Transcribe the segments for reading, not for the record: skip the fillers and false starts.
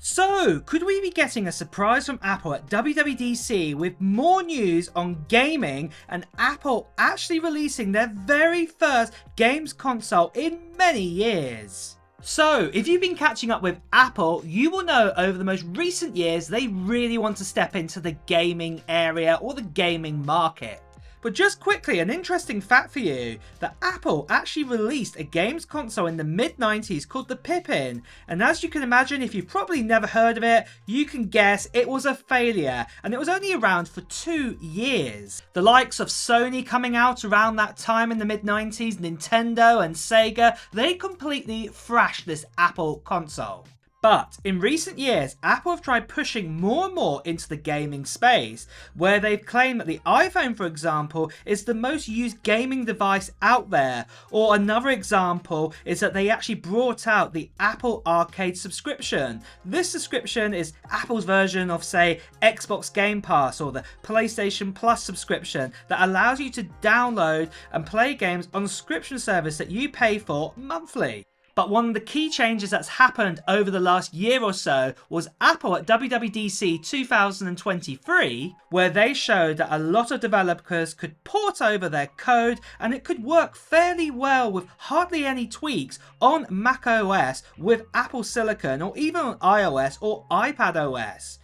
So, could we be getting a surprise from Apple at WWDC with more news on gaming and Apple actually releasing their very first games console in many years? So, if you've been catching up with Apple, you will know over the most recent years they really want to step into the gaming area or the gaming market. But just quickly, an interesting fact for you, that Apple actually released a games console in the mid-90s called the Pippin, and as you can imagine, if you've probably never heard of it, you can guess it was a failure, and it was only around for 2 years. The likes of Sony coming out around that time in the mid-90s, Nintendo and Sega, they completely thrashed this Apple console. But in recent years, Apple have tried pushing more and more into the gaming space, where they've claimed that the iPhone, for example, is the most used gaming device out there. Or another example is that they actually brought out the Apple Arcade subscription. This subscription is Apple's version of, say, Xbox Game Pass or the PlayStation Plus subscription that allows you to download and play games on a subscription service that you pay for monthly. But one of the key changes that's happened over the last year or so was Apple at WWDC 2023, where they showed that a lot of developers could port over their code and it could work fairly well with hardly any tweaks on macOS with Apple Silicon or even on iOS or iPadOS.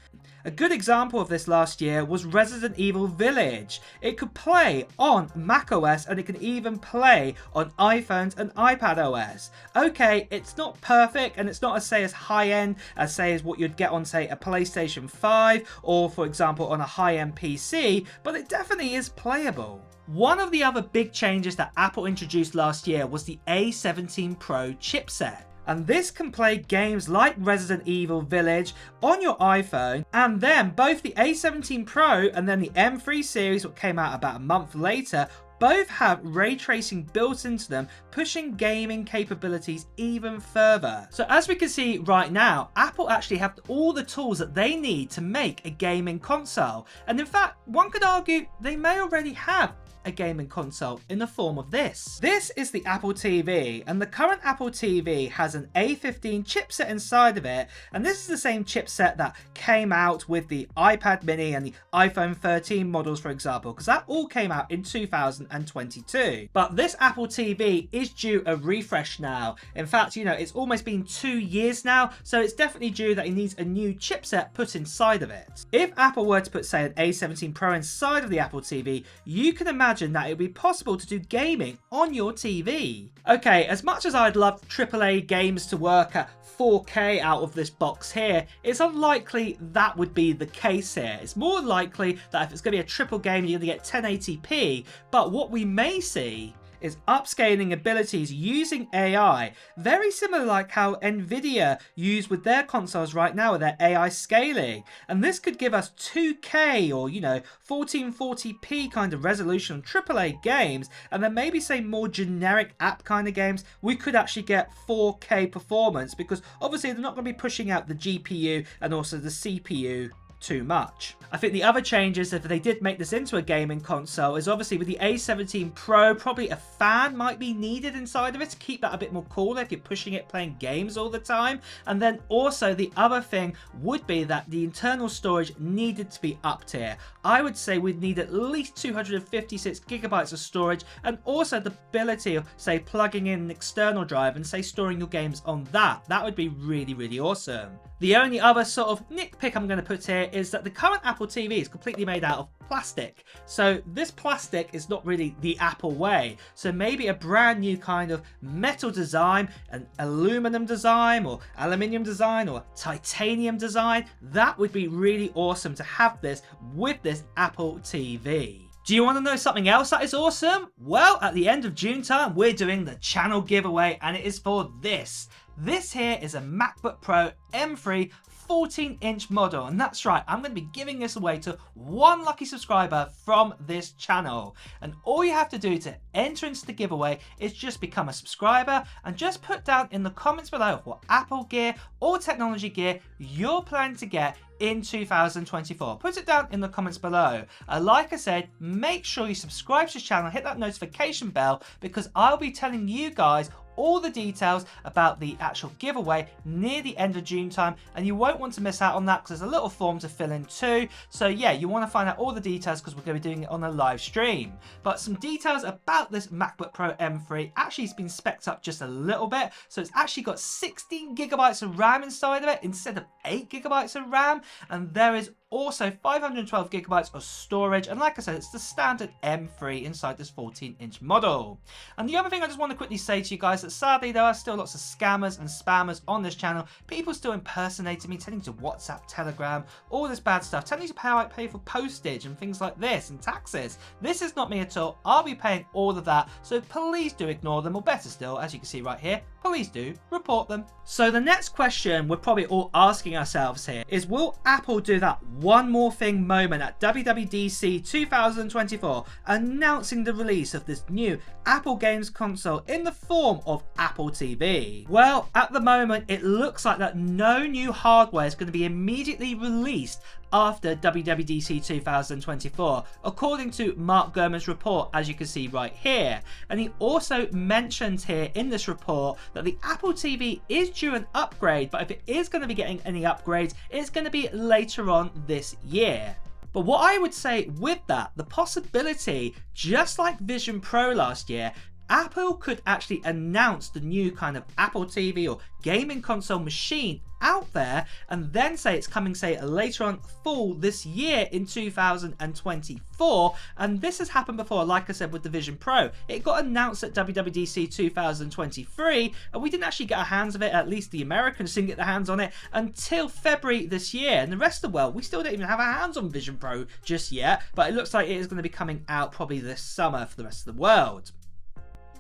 A good example of this last year was Resident Evil Village. It could play on macOS and it can even play on iPhones and iPadOS. Okay, it's not perfect and it's not as high-end as what you'd get on say a PlayStation 5 or for example on a high-end PC, but it definitely is playable. One of the other big changes that Apple introduced last year was the A17 Pro chipset. And this can play games like Resident Evil Village on your iPhone, and then both the A17 Pro and then the M3 series, what came out about a month later, both have ray tracing built into them, pushing gaming capabilities even further. So as we can see right now, Apple actually have all the tools that they need to make a gaming console. And in fact, one could argue they may already have a gaming console in the form of this. This is the Apple TV, and the current Apple TV has an A15 chipset inside of it, and this is the same chipset that came out with the iPad mini and the iPhone 13 models, for example, because that all came out in 2022. But this Apple TV is due a refresh now. In fact, it's almost been 2 years now, so it's definitely due that it needs a new chipset put inside of it. If Apple were to put, say, an A17 Pro inside of the Apple TV, you can imagine that it would be possible to do gaming on your TV. Okay, as much as I'd love AAA games to work at 4K out of this box here, it's unlikely that would be the case here. It's more likely that if it's going to be a triple game, you're going to get 1080p, but what we may see is upscaling abilities using AI, very similar like how Nvidia use with their consoles right now with their AI scaling. And this could give us 2K or 1440p kind of resolution on AAA games, and then maybe say more generic app kind of games, we could actually get 4K performance, because obviously they're not going to be pushing out the GPU and also the CPU too much. I think the other changes, if they did make this into a gaming console, is obviously with the A17 Pro, probably a fan might be needed inside of it to keep that a bit more cooler if you're pushing it playing games all the time. And then also the other thing would be that the internal storage needed to be upped here. I would say we'd need at least 256 gigabytes of storage, and also the ability of say plugging in an external drive and say storing your games on that. That would be really, really awesome. The only other sort of nitpick I'm going to put here is that the current Apple TV is completely made out of plastic. So this plastic is not really the Apple way. So maybe a brand new kind of metal design, an aluminum design or aluminium design or titanium design, that would be really awesome to have this with this Apple TV. Do you want to know something else that is awesome? Well, at the end of June time, we're doing the channel giveaway, and it is for this. This here is a MacBook Pro M3 14-inch model, and that's right, I'm going to be giving this away to one lucky subscriber from this channel. And all you have to do to enter into the giveaway is just become a subscriber and just put down in the comments below what Apple gear or technology gear you're planning to get in 2024. Put it down in the comments below. Like I said, make sure you subscribe to this channel, hit that notification bell, because I'll be telling you guys all the details about the actual giveaway near the end of June time, and you won't want to miss out on that because there's a little form to fill in too. So yeah, you want to find out all the details because we're going to be doing it on a live stream. But some details about this MacBook Pro M3, actually it's been spec'd up just a little bit. So it's actually got 16 gigabytes of RAM inside of it instead of 8 gigabytes of RAM, and there is also 512 gigabytes of storage, and like I said, it's the standard M3 inside this 14-inch model. And the other thing I just want to quickly say to you guys, that sadly there are still lots of scammers and spammers on this channel. People still impersonating me, telling you to WhatsApp, Telegram, all this bad stuff, telling you to pay for postage and things like this and taxes. This is not me at all. I'll be paying all of that, so please do ignore them, or better still, as you can see right here, please do report them. So the next question we're probably all asking ourselves here is, will Apple do that one more thing moment at WWDC 2024, announcing the release of this new Apple Games console in the form of Apple TV? Well, at the moment it looks like that no new hardware is going to be immediately released after WWDC 2024, according to Mark Gurman's report, as you can see right here. And he also mentioned here in this report that the Apple TV is due an upgrade, but if it is going to be getting any upgrades, it's going to be later on this year. But what I would say with that, the possibility, just like Vision Pro last year, Apple could actually announce the new kind of Apple TV or gaming console machine out there and then say it's coming, say, later on fall this year in 2024. And this has happened before, like I said, with the Vision Pro. It got announced at WWDC 2023 and we didn't actually get our hands of it, at least the Americans didn't get their hands on it until February this year. And the rest of the world, we still don't even have our hands on Vision Pro just yet, but it looks like it is going to be coming out probably this summer for the rest of the world.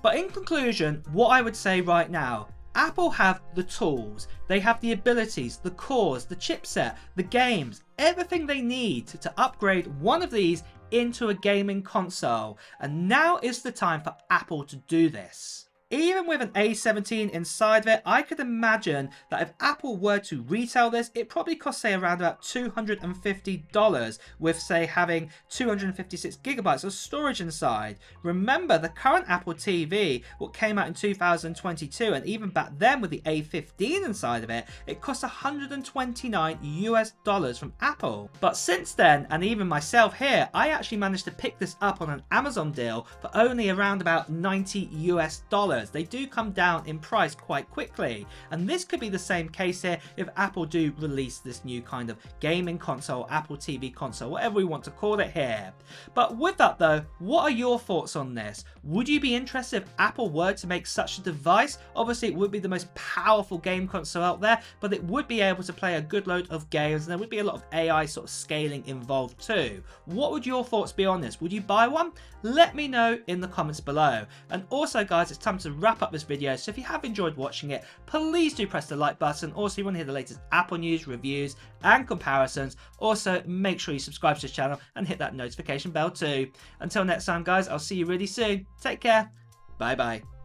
But in conclusion, what I would say right now, Apple have the tools, they have the abilities, the cores, the chipset, the games, everything they need to upgrade one of these into a gaming console. And now is the time for Apple to do this. Even with an A17 inside of it, I could imagine that if Apple were to retail this, it probably costs, say, around about $250 with, say, having 256 gigabytes of storage inside. Remember, the current Apple TV, what came out in 2022, and even back then with the A15 inside of it, it cost $129 US from Apple. But since then, and even myself here, I actually managed to pick this up on an Amazon deal for only around about $90 US. They do come down in price quite quickly, and this could be the same case here if Apple do release this new kind of gaming console, Apple TV console, whatever we want to call it here. But with that though, what are your thoughts on this? Would you be interested if Apple were to make such a device? Obviously it would be the most powerful game console out there, but it would be able to play a good load of games, and there would be a lot of AI sort of scaling involved too. What would your thoughts be on this? Would you buy one? Let me know in the comments below. And also guys, it's time to wrap up this video, so if you have enjoyed watching it, please do press the like button. Also, if you want to hear the latest Apple news, reviews and comparisons, also make sure you subscribe to this channel and hit that notification bell too. Until next time guys, I'll see you really soon. Take care. Bye bye.